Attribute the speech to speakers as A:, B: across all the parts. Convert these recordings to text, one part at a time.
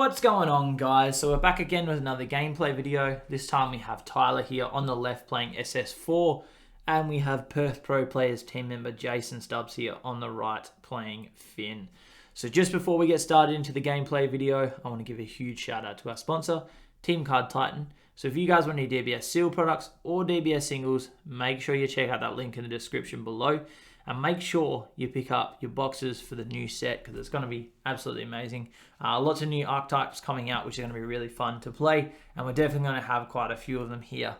A: What's going on, guys? So we're back again with another gameplay video. This time we have Tyler here on the left playing SS4, and we have Perth Pro Players team member Jason Stubbs here on the right playing Finn. So just before we get started into the gameplay video, I want to give a huge shout out to our sponsor, Team Card Titan. So if you guys want any DBS Seal products or DBS singles, make sure you check out that link in the description below. And make sure you pick up your boxes for the new set because it's going to be absolutely amazing. Lots of new archetypes coming out, which are going to be really fun to play. And we're definitely going to have quite a few of them here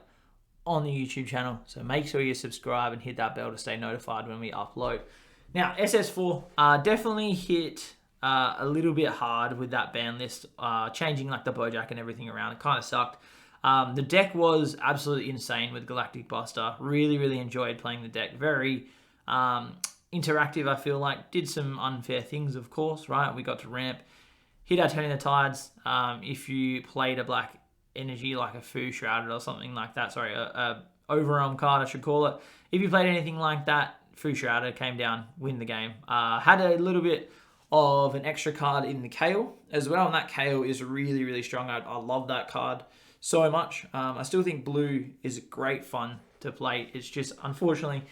A: on the YouTube channel. So make sure you subscribe and hit that bell to stay notified when we upload. Now, SS4 definitely hit a little bit hard with that ban list, changing like the Bojack and everything around. It kind of sucked. The deck was absolutely insane with Galactic Buster. Really enjoyed playing the deck. Very interactive, I feel like. Did some unfair things, of course, right? We got to ramp, hit our Turning the Tides. If you played a black energy like a Fu Shrouded or something like that, sorry, a Overwhelm card, I should call it. If you played anything like that, Fu Shrouded came down, win the game. Had a little bit of an extra card in the Kale as well, and that Kale is really strong. I love that card so much. I still think blue is great fun to play. It's just, unfortunately,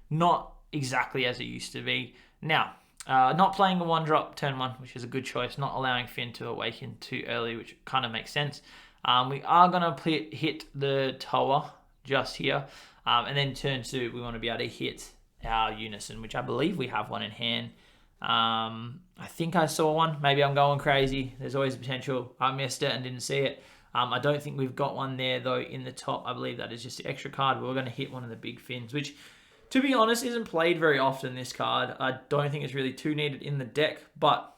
A: not exactly as it used to be. Now, not playing a 1-drop turn 1, which is a good choice. Not allowing Finn to awaken too early, which kind of makes sense. We are going to hit the Toa just here. And then turn 2, we want to be able to hit our Unison, which I believe we have one in hand. I think I saw one. Maybe I'm going crazy. There's always a potential. I missed it and didn't see it. I don't think we've got one there, though, in the top. I believe that is just the extra card. But we're going to hit one of the big Finns, which, to be honest, isn't played very often, this card. I don't think it's really too needed in the deck, but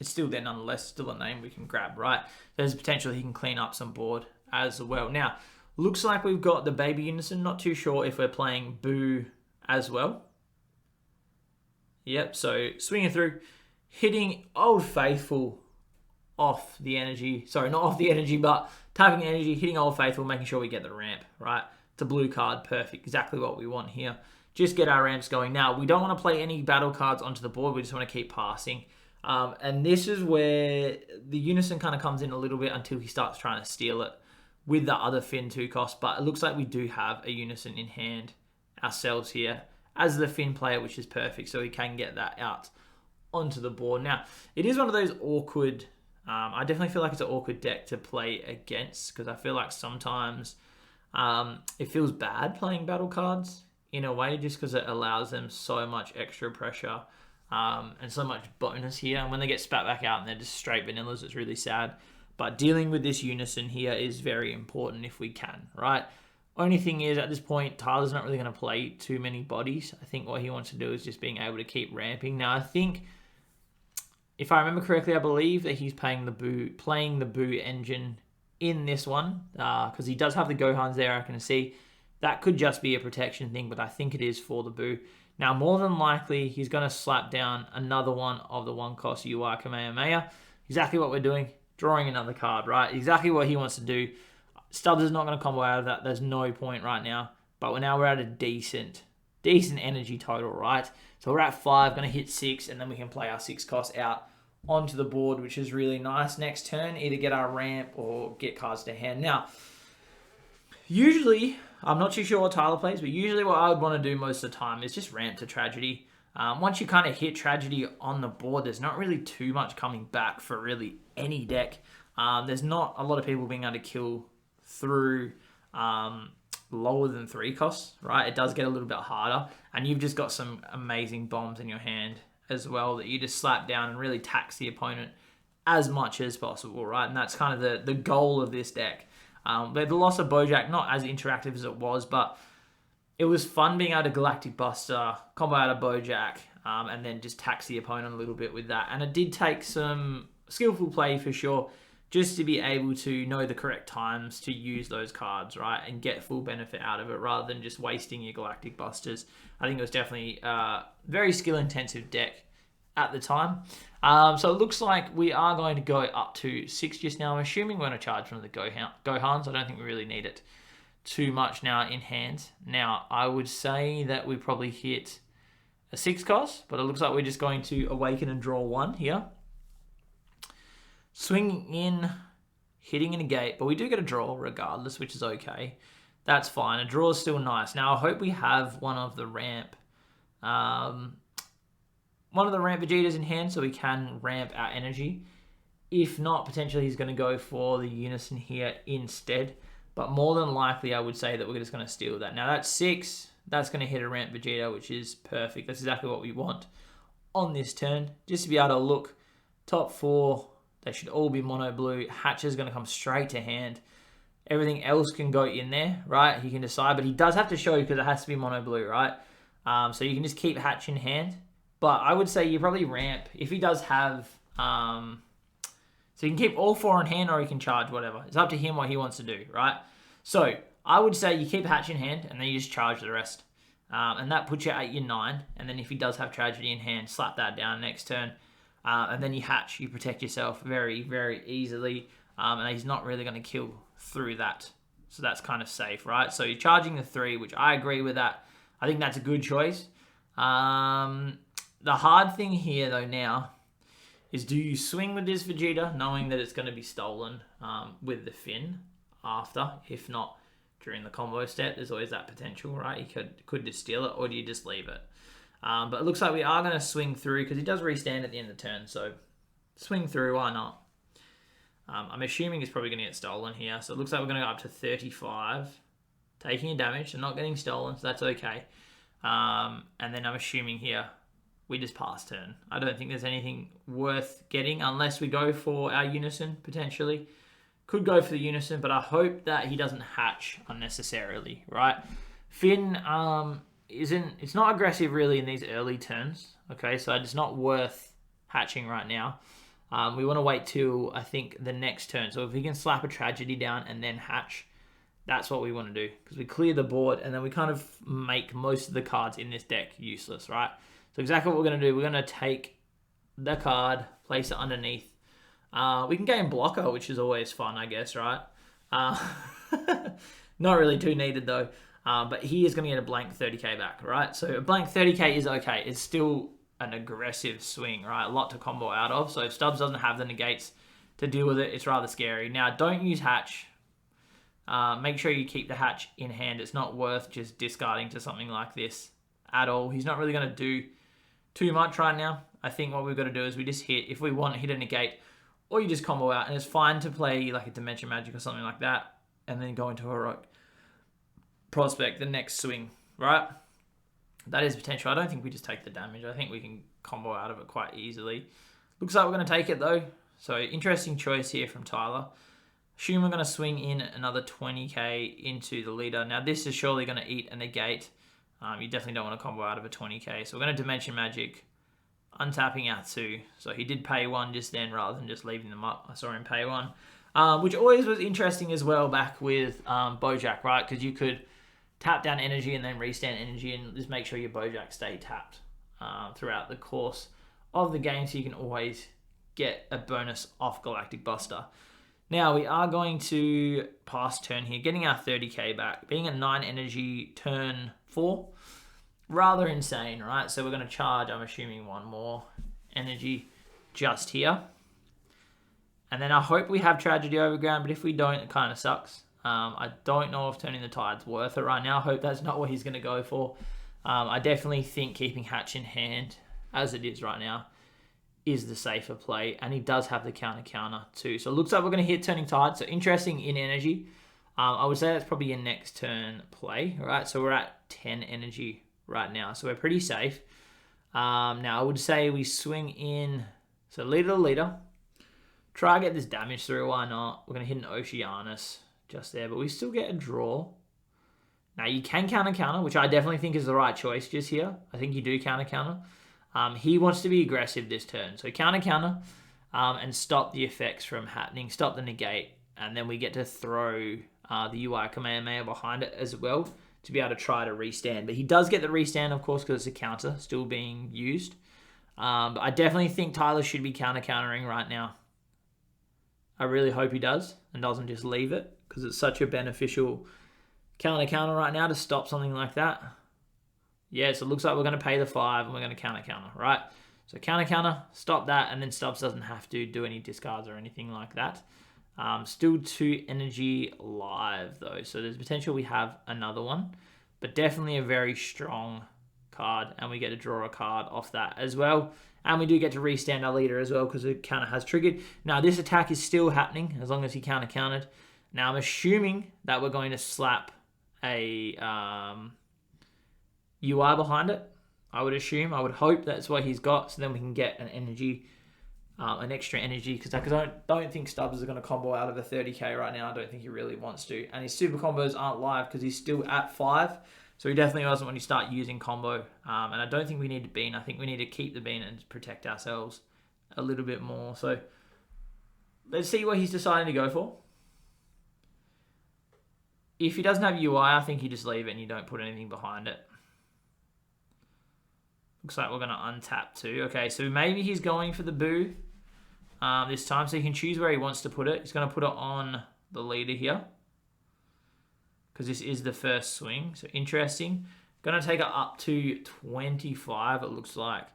A: it's still there nonetheless. Still a name we can grab, right? There's potential he can clean up some board as well. Now, looks like we've got the Baby Unison. Not too sure if we're playing Boo as well. Yep, so swinging through, hitting Old Faithful off the energy. Sorry, not off the energy, but tapping energy, hitting Old Faithful, making sure we get the ramp, right? It's a blue card, perfect, exactly what we want here. Just get our ramps going. Now, we don't want to play any battle cards onto the board. We just want to keep passing. And this is where the Unison kind of comes in a little bit until he starts trying to steal it with the other Finn 2 cost. But it looks like we do have a Unison in hand ourselves here as the Finn player, which is perfect. So we can get that out onto the board. Now, it is one of those awkward... I definitely feel like it's an awkward deck to play against because I feel like sometimes... it feels bad playing battle cards in a way just because it allows them so much extra pressure and so much bonus here. And when they get spat back out and they're just straight vanillas, it's really sad. But dealing with this Unison here is very important if we can, right? Only thing is, at this point, Tyler's not really going to play too many bodies. I think what he wants to do is just being able to keep ramping. Now, I think, if I remember correctly, I believe that he's playing the Boo engine in this one, because he does have the Gohans there, I can see. That could just be a protection thing, but I think it is for the Boo. Now, more than likely, he's going to slap down another one of the 1-cost UI Kamehameha. Exactly what we're doing. Drawing another card, right? Exactly what he wants to do. Stubbs is not going to combo out of that. There's no point right now. But we're at a decent energy total, right? So we're at 5, going to hit 6, and then we can play our 6-cost out onto the board, which is really nice. Next turn, either get our ramp or get cards to hand. Now, usually, I'm not too sure what Tyler plays, but usually what I would want to do most of the time is just ramp to Tragedy. Once you kind of hit Tragedy on the board, there's not really too much coming back for really any deck. There's not a lot of people being able to kill through lower than 3 costs, right? It does get a little bit harder, and you've just got some amazing bombs in your hand as well that you just slap down and really tax the opponent as much as possible, right? And that's kind of the goal of this deck. But the loss of Bojack, not as interactive as it was, but it was fun being able to Galactic Buster, combo out of Bojack, and then just tax the opponent a little bit with that. And it did take some skillful play for sure, just to be able to know the correct times to use those cards, right? And get full benefit out of it rather than just wasting your Galactic Busters. I think it was definitely a very skill-intensive deck at the time. So it looks like we are going to go up to 6 just now. I'm assuming we're going to charge from the Gohans. I don't think we really need it too much now in hand. Now, I would say that we probably hit a 6 cost, but it looks like we're just going to awaken and draw 1 here. swinging in, hitting a negate, but we do get a draw regardless, which is okay. That's fine. A draw is still nice. Now, I hope we have one of the ramp Vegetas in hand so we can ramp our energy. If not, potentially he's going to go for the Unison here instead. But more than likely, I would say that we're just going to steal that. Now, that's 6. That's going to hit a ramp Vegeta, which is perfect. That's exactly what we want on this turn. Just to be able to look, top 4, they should all be mono blue. Hatch is going to come straight to hand. Everything else can go in there, right? He can decide, but he does have to show because it has to be mono blue, right? So you can just keep Hatch in hand. But I would say you probably ramp if he does have... So you can keep all 4 in hand or you can charge, whatever. It's up to him what he wants to do, right? So I would say you keep Hatch in hand and then you just charge the rest. And that puts you at your 9. And then if he does have Tragedy in hand, slap that down next turn. And then you Hatch, you protect yourself very, very easily. And he's not really going to kill through that. So that's kind of safe, right? So you're charging the 3, which I agree with that. I think that's a good choice. The hard thing here, though, now, is do you swing with this Vegeta knowing that it's going to be stolen with the Fin after? If not, during the combo step, there's always that potential, right? He could just steal it, or do you just leave it? But it looks like we are going to swing through because he does restand at the end of the turn. So swing through, why not? I'm assuming he's probably going to get stolen here. So it looks like we're going to go up to 35, taking a damage and not getting stolen, so that's okay. And then I'm assuming here we just pass turn. I don't think there's anything worth getting unless we go for our Unison, potentially. Could go for the Unison, but I hope that he doesn't hatch unnecessarily, right? Finn it's not aggressive really in these early turns, okay? So it's not worth hatching right now. We want to wait till, I think, the next turn. So if we can slap a Tragedy down and then hatch, that's what we want to do. Because we clear the board and then we kind of make most of the cards in this deck useless, right? So exactly what we're going to do, we're going to take the card, place it underneath. We can gain blocker, which is always fun, I guess, right? Not really too needed, though. But he is going to get a blank 30k back, right? So a blank 30k is okay. It's still an aggressive swing, right? A lot to combo out of. So if Stubbs doesn't have the negates to deal with it, it's rather scary. Now, don't use Hatch. Make sure you keep the Hatch in hand. It's not worth just discarding to something like this at all. He's not really going to do too much right now. I think what we've got to do is we just hit, if we want, hit a negate, or you just combo out, and it's fine to play like a Dimension Magic or something like that, and then go into Heroic Prospect the next swing, right? That is potential. I don't think we just take the damage. I think we can combo out of it quite easily. Looks like we're going to take it, though. So interesting choice here from Tyler. Assume we're going to swing in another 20k into the leader. Now, this is surely going to eat a negate. You definitely don't want to combo out of a 20k. So we're going to Dimension Magic, untapping our 2. So he did pay 1 just then rather than just leaving them up. I saw him pay 1. Which always was interesting as well back with Bojack, right? Because you could tap down energy and then restand energy and just make sure your Bojack stay tapped throughout the course of the game, so you can always get a bonus off Galactic Buster. Now, we are going to pass turn here, getting our 30k back. Being a 9 energy turn 4, rather insane, right? So we're going to charge, I'm assuming, 1 more energy just here. And then I hope we have Tragedy Overground, but if we don't, it kind of sucks. I don't know if Turning the Tide's worth it right now. I hope that's not what he's going to go for. I definitely think keeping Hatch in hand, as it is right now, is the safer play. And he does have the counter too. So it looks like we're going to hit Turning Tide. So interesting in energy. I would say that's probably your next turn play. All right, so we're at 10 energy right now. So we're pretty safe. Now, I would say we swing in. So leader to leader. Try to get this damage through. Why not? We're going to hit an Oceanus just there. But we still get a draw. Now, you can counter, which I definitely think is the right choice just here. I think you do counter. He wants to be aggressive this turn. So counter, and stop the effects from happening. Stop the negate. And then we get to throw the UI Kamehameha behind it as well to be able to try to restand. But he does get the restand, of course, because it's a counter still being used. But I definitely think Tyler should be countering right now. I really hope he does and doesn't just leave it, because it's such a beneficial counter right now to stop something like that. Yeah, so it looks like we're going to pay the 5 and we're going to counter, right? So counter, stop that, and then Stubbs doesn't have to do any discards or anything like that. Still 2 energy live though, so there's potential we have another one, but definitely a very strong card, and we get to draw a card off that as well. And we do get to restand our leader as well because the counter has triggered. Now this attack is still happening as long as he countered. Now I'm assuming that we're going to slap a UI behind it. I would assume, I would hope that's what he's got, so then we can get an energy, an extra energy, because I don't think Stubbs is going to combo out of a 30k right now. I don't think he really wants to. And his super combos aren't live because he's still at 5. So he definitely doesn't want to start using combo. And I don't think we need to bean. I think we need to keep the bean and protect ourselves a little bit more. So let's see what he's deciding to go for. If he doesn't have UI, I think you just leave it and you don't put anything behind it. Looks like we're going to untap too. Okay, so maybe he's going for the boo this time. So he can choose where he wants to put it. He's going to put it on the leader here, because this is the first swing. So interesting. Going to take it up to 25, it looks like,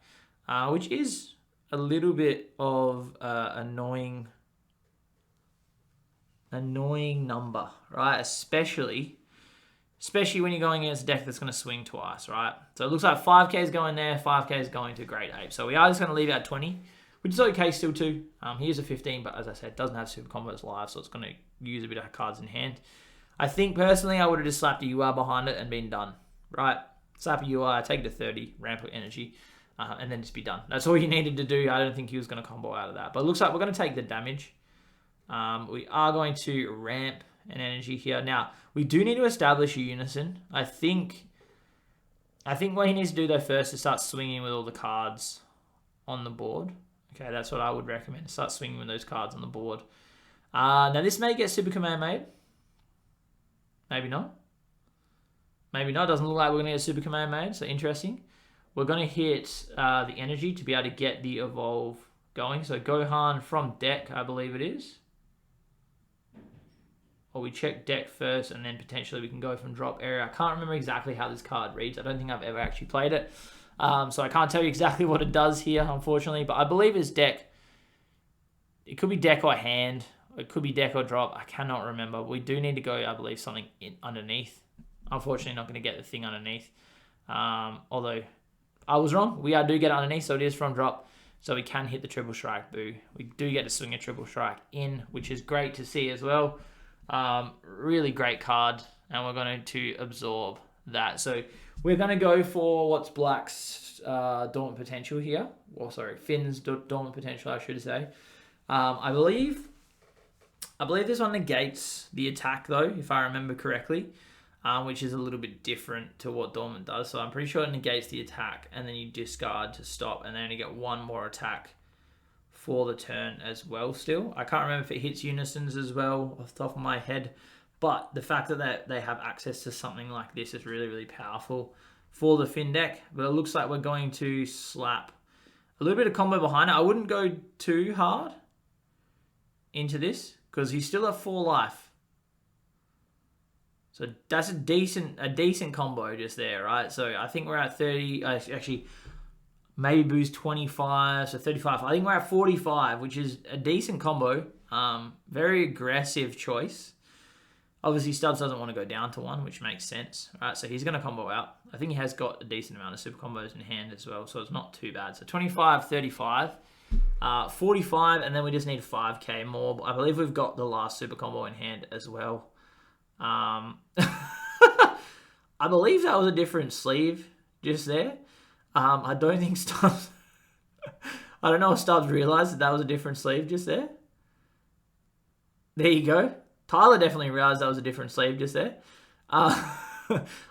A: which is a little bit of annoying number, right? Especially when you're going against a deck that's going to swing twice, right? So it looks like 5k is going there, 5k is going to grade ape. So we are just going to leave it at 20, which is okay still too. He is a 15, but as I said, doesn't have super combos live, so it's going to use a bit of cards in hand. I think personally I would have just slapped a UR behind it and been done, right? Slap a UR, take it to 30, ramp up energy, and then just be done. That's all you needed to do. I don't think he was going to combo out of that. But it looks like we're going to take the damage. We are going to ramp an energy here. Now, we do need to establish a unison. I think what he needs to do though first is start swinging with all the cards on the board. Okay, that's what I would recommend. Start swinging with those cards on the board. Now, this may get Super Command made. Maybe not. Maybe not. Doesn't look like we're going to get Super Command made, so interesting. We're going to hit the energy to be able to get the evolve going. So Gohan from deck, I believe it is. Or we check deck first, and then potentially we can go from drop area. I can't remember exactly how this card reads. I don't think I've ever actually played it. So I can't tell you exactly what it does here, unfortunately. But I believe it's deck. It could be deck or hand. It could be deck or drop. I cannot remember. We do need to go, I believe, something underneath. Unfortunately, not going to get the thing underneath. Although I was wrong. We do get it underneath, so it is from drop. So we can hit the triple strike boo. We do get to swing a triple strike in, which is great to see as well. Really great card. And we're going to absorb that. So we're going to go for what's Black's dormant potential here. Well, sorry, Finn's dormant potential, I should say. I believe this one negates the attack, though, if I remember correctly, which is a little bit different to what Dormant does. So I'm pretty sure it negates the attack, and then you discard to stop, and then you get one more attack for the turn as well still. I can't remember if it hits unisons as well off the top of my head, but the fact that they have access to something like this is really, really powerful for the Finn deck. But it looks like we're going to slap a little bit of combo behind it. I wouldn't go too hard into this, because he's still at 4 life. So that's a decent combo just there, right? So I think we're at 30. Actually, maybe boost 25, so 35. I think we're at 45, which is a decent combo. Very aggressive choice. Obviously, Stubbs doesn't want to go down to 1, which makes sense. Right, so he's going to combo out. I think he has got a decent amount of super combos in hand as well, so it's not too bad. So 25, 35. 45, and then we just need 5k more. I believe we've got the last super combo in hand as well. I believe that was a different sleeve just there. I don't think Stubbs... I don't know if Stubbs realised that was a different sleeve just there. There you go. Tyler definitely realised that was a different sleeve just there.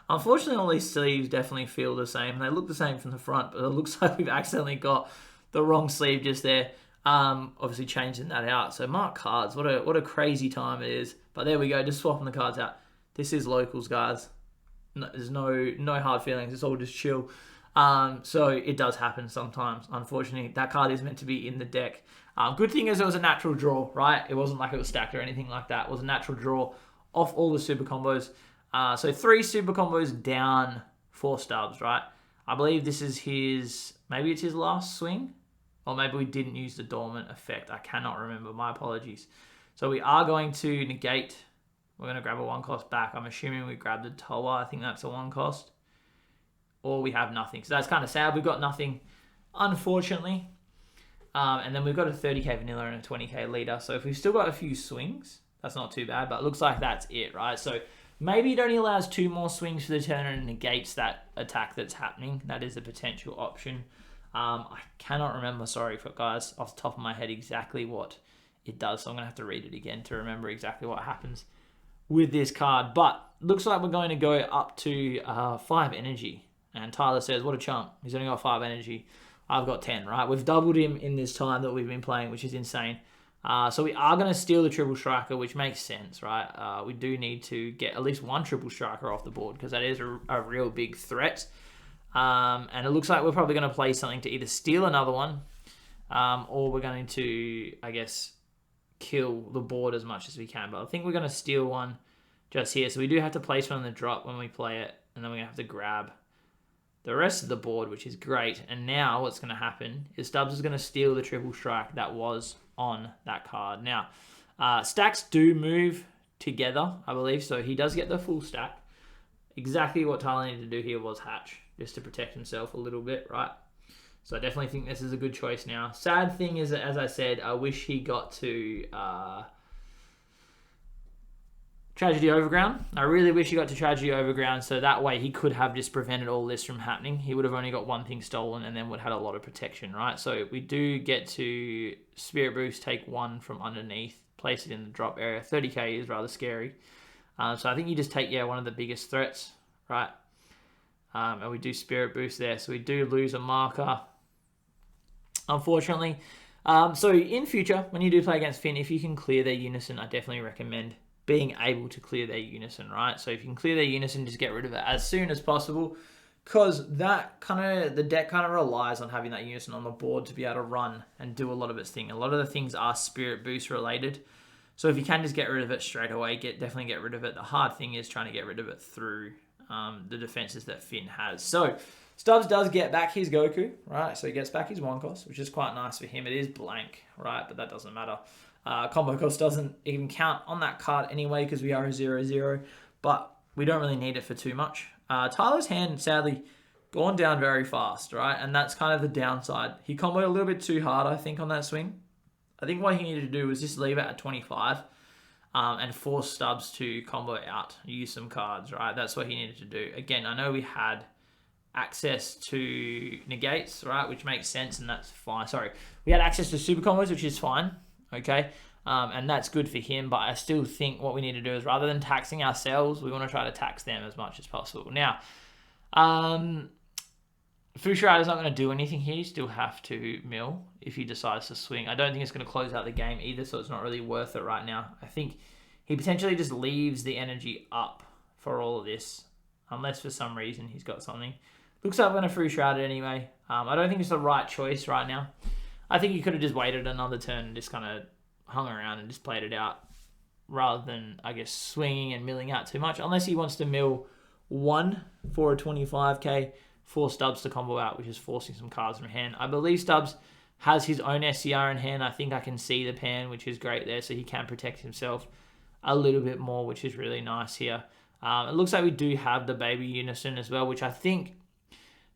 A: Unfortunately, all these sleeves definitely feel the same. They look the same from the front, but it looks like we've accidentally got the wrong sleeve just there. Obviously changing that out. So mark cards. What a crazy time it is. But there we go. Just swapping the cards out. This is locals, guys. No, there's no hard feelings. It's all just chill. So it does happen sometimes. Unfortunately, that card is meant to be in the deck. Good thing is it was a natural draw, right? It wasn't like it was stacked or anything like that. It was a natural draw off all the super combos. So 3 super combos down for Stubbs, right? I believe this is his, maybe it's his last swing, or maybe we didn't use the dormant effect. I cannot remember. My apologies. So we are going to negate. We're going to grab a 1 cost back. I'm assuming we grabbed the Toa. I think that's a 1 cost. Or we have nothing. So that's kind of sad. We've got nothing, unfortunately. And then we've got a 30k vanilla and a 20k leader. So if we've still got a few swings, that's not too bad. But it looks like that's it, right? So maybe it only allows 2 more swings for the turn and negates that attack that's happening. That is a potential option. I cannot remember, sorry for guys, off the top of my head exactly what it does. So I'm going to have to read it again to remember exactly what happens with this card. But looks like we're going to go up to 5 energy. And Tyler says, what a chump. He's only got 5 energy. I've got 10, right? We've doubled him in this time that we've been playing, which is insane. So we are going to steal the triple striker, which makes sense, right? We do need to get at least 1 triple striker off the board because that is a real big threat. And it looks like we're probably going to play something to either steal another one or we're going to, I guess, kill the board as much as we can. But I think we're going to steal one just here. So we do have to place one on the drop when we play it. And then we're going to have to grab the rest of the board, which is great. And now what's going to happen is Stubbs is going to steal the triple strike that was on that card. Now, stacks do move together, I believe. So he does get the full stack. Exactly what Tyler needed to do here was hatch, just to protect himself a little bit, right? So I definitely think this is a good choice now. Sad thing is that, as I said, I wish he got to Tragedy Overground. I really wish he got to Tragedy Overground so that way he could have just prevented all this from happening. He would have only got 1 thing stolen and then would have had a lot of protection, right? So we do get to Spirit Boost, take 1 from underneath, place it in the drop area. 30k is rather scary. So I think you just take, one of the biggest threats, right? And we do Spirit Boost there. So we do lose a marker, unfortunately. So in future, when you do play against Finn, if you can clear their unison, I definitely recommend being able to clear their unison, right? So if you can clear their unison, just get rid of it as soon as possible, because the deck kind of relies on having that unison on the board to be able to run and do a lot of its thing. A lot of the things are Spirit Boost related. So if you can just get rid of it straight away, definitely get rid of it. The hard thing is trying to get rid of it through the defenses that Finn has. So Stubbs does get back his Goku, right? So he gets back his 1 cost, which is quite nice for him. It is blank, right? But that doesn't matter. Combo cost doesn't even count on that card anyway because we are a 0-0, but we don't really need it for too much. Tyler's hand, sadly, gone down very fast, right? And that's kind of the downside. He comboed a little bit too hard, I think, on that swing. I think what he needed to do was just leave it at 25 and force Stubbs to combo out, use some cards, right? That's what he needed to do. Again, I know we had access to negates, right? Which makes sense, and that's fine. Sorry. We had access to super combos, which is fine. Okay, and that's good for him, but I still think what we need to do is rather than taxing ourselves, we want to try to tax them as much as possible. Now, Fushirada's not going to do anything here. You still have to mill if he decides to swing. I don't think it's going to close out the game either, so it's not really worth it right now. I think he potentially just leaves the energy up for all of this, unless for some reason he's got something. Looks like we're going to Fushirada anyway. I don't think it's the right choice right now. I think he could have just waited another turn and just kind of hung around and just played it out rather than, I guess, swinging and milling out too much. Unless he wants to mill 1 for a 25k for Stubbs to combo out, which is forcing some cards from hand. I believe Stubbs has his own SCR in hand. I think I can see the pan, which is great there, so he can protect himself a little bit more, which is really nice here. It looks like we do have the baby unison as well, which I think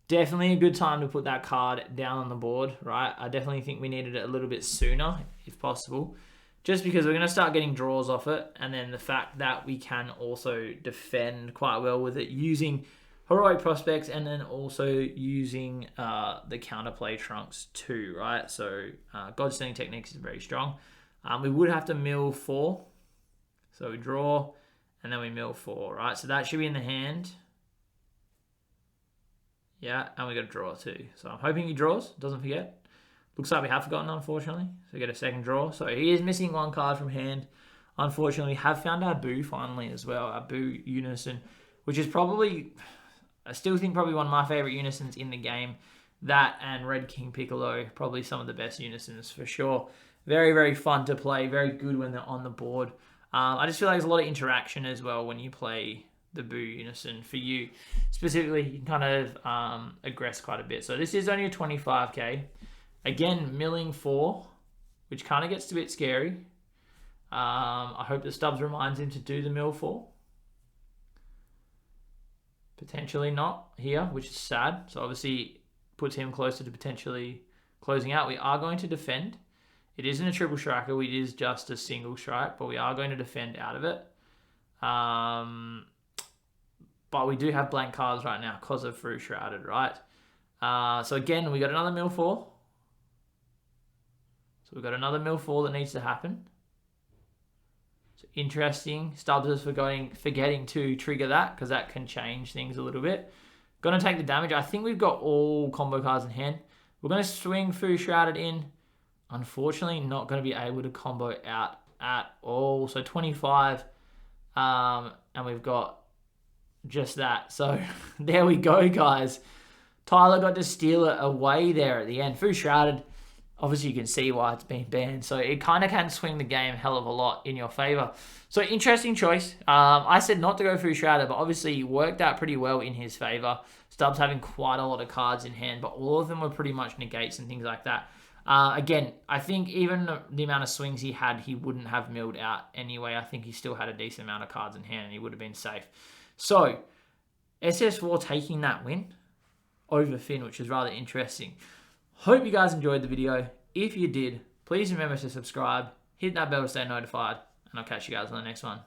A: definitely a good time to put that card down on the board, right? I definitely think we needed it a little bit sooner, if possible, just because we're going to start getting draws off it, and then the fact that we can also defend quite well with it using Heroic Prospects and then also using the counterplay trunks too, right? So God Stealing Techniques is very strong. We would have to mill 4, so we draw and then we mill 4, right? So that should be in the hand. Yeah, and we got to draw 2. So I'm hoping he draws, doesn't forget. Looks like we have forgotten, unfortunately. So we get a second draw. So he is missing 1 card from hand. Unfortunately, we have found our Boo finally as well. Our Boo Unison, which is probably, I still think probably one of my favorite Unisons in the game. That and Red King Piccolo, probably some of the best Unisons for sure. Very, very fun to play. Very good when they're on the board. I just feel like there's a lot of interaction as well when you play the Boo Unison for you. Specifically, you can kind of aggress quite a bit. So this is only a 25k. Again, milling 4, which kind of gets a bit scary. I hope the Stubbs reminds him to do the mill 4. Potentially not here, which is sad. So obviously puts him closer to potentially closing out. We are going to defend. It isn't a triple striker. It is just a single strike, but we are going to defend out of it. But we do have blank cards right now because of Fruit Shrouded, right? So again, we got another mill 4. So we've got another mill 4 that needs to happen. So interesting. Stubbs is forgetting to trigger that because that can change things a little bit. Going to take the damage. I think we've got all combo cards in hand. We're going to swing Fu Shrouded in. Unfortunately, not going to be able to combo out at all. So 25. And we've got just that. So there we go, guys. Tyler got to steal it away there at the end. Fu Shrouded. Obviously, you can see why it's been banned. So it kind of can swing the game a hell of a lot in your favor. So interesting choice. I said not to go through Shrouded, but obviously worked out pretty well in his favor. Stubbs having quite a lot of cards in hand, but all of them were pretty much negates and things like that. Again, I think even the amount of swings he had, he wouldn't have milled out anyway. I think he still had a decent amount of cards in hand and he would have been safe. So SS4 taking that win over Finn, which is rather interesting. Hope you guys enjoyed the video. If you did, please remember to subscribe, hit that bell to stay notified, and I'll catch you guys on the next one.